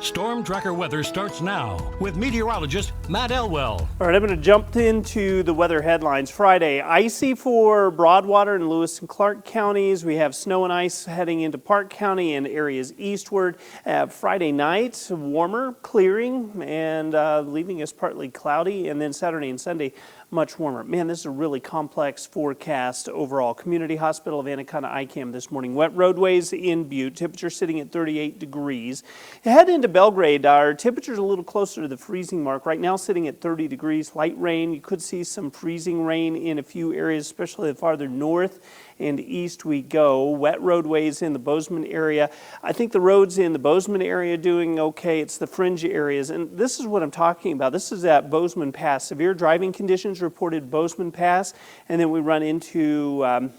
Storm Tracker weather starts now with meteorologist Matt Elwell. All right, I'm going to jump into the weather headlines. Friday, icy for Broadwater and Lewis and Clark counties. We have snow and ice heading into Park County and areas eastward. Friday night, warmer, clearing, and leaving us partly cloudy. And then Saturday and Sunday, much warmer. Man, this is a really complex forecast overall. Community Hospital of Anaconda ICAM this morning. Wet roadways in Butte. Temperature sitting at 38 degrees. Head into Belgrade. Our temperature's a little closer to the freezing mark. Right now sitting at 30 degrees. Light rain. You could see some freezing rain in a few areas, especially the farther north and east we go. Wet roadways in the Bozeman area. I think the roads in the Bozeman area doing okay. It's the fringe areas. And this is what I'm talking about. This is at Bozeman Pass. Severe driving conditions reported Bozeman Pass. And then we run into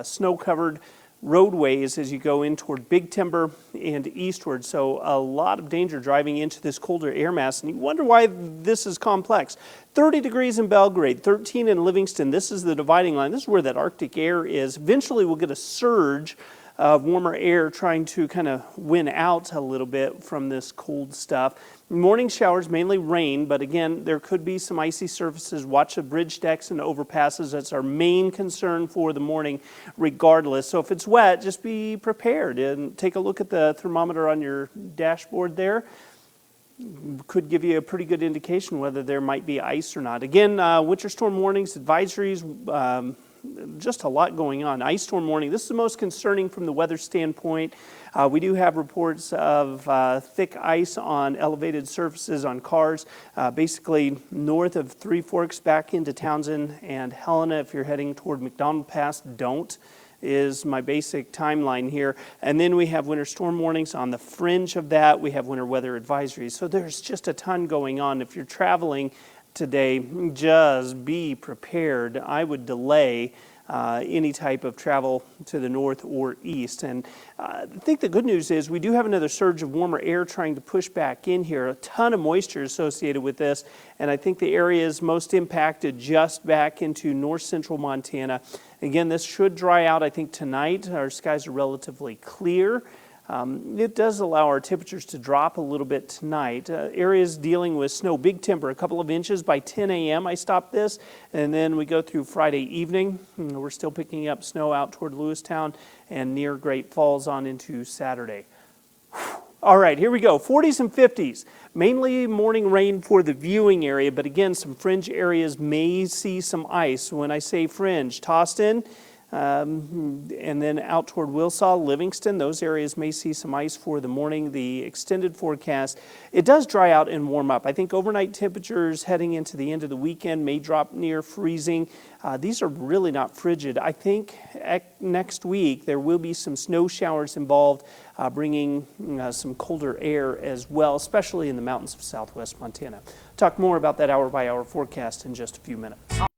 snow-covered roadways as you go in toward Big Timber and eastward. So a lot of danger driving into this colder air mass. And you wonder why this is complex. 30 degrees in Belgrade, 13 in Livingston. This is the dividing line. This is where that Arctic air is. Eventually we'll get a surge of warmer air trying to kind of win out a little bit from this cold stuff. Morning showers, mainly rain, but again, there could be some icy surfaces. Watch the bridge decks and overpasses. That's our main concern for the morning regardless. So if it's wet, just be prepared and take a look at the thermometer on your dashboard there. Could give you a pretty good indication whether there might be ice or not. Again, winter storm warnings, advisories, just a lot going on. Ice storm warning. This is the most concerning from the weather standpoint. We do have reports of thick ice on elevated surfaces on cars, basically north of Three Forks back into Townsend and Helena. If you're heading toward McDonald Pass, don't is my basic timeline here. And then we have winter storm warnings. On the fringe of that, we have winter weather advisories. So there's just a ton going on. If you're traveling today, just be prepared. I would delay any type of travel to the north or east. And I think the good news is we do have another surge of warmer air trying to push back in here. A ton of moisture associated with this. And I think the areas most impacted just back into north central Montana. Again, this should dry out, I think, tonight. Our skies are relatively clear. It does allow our temperatures to drop a little bit tonight. Areas dealing with snow, Big Timber, a couple of inches by 10 a.m. I stopped this, and then we go through Friday evening. We're still picking up snow out toward Lewistown and near Great Falls on into Saturday. All right, here we go. 40s and 50s. Mainly morning rain for the viewing area, but again, some fringe areas may see some ice. When I say fringe, Toston, and then out toward Wilsaw, Livingston, those areas may see some ice for the morning. The extended forecast, it does dry out and warm up. I think overnight temperatures heading into the end of the weekend may drop near freezing. These are really not frigid. I think next week there will be some snow showers involved, bringing some colder air as well, especially in the mountains of southwest Montana. Talk more about that hour-by-hour forecast in just a few minutes.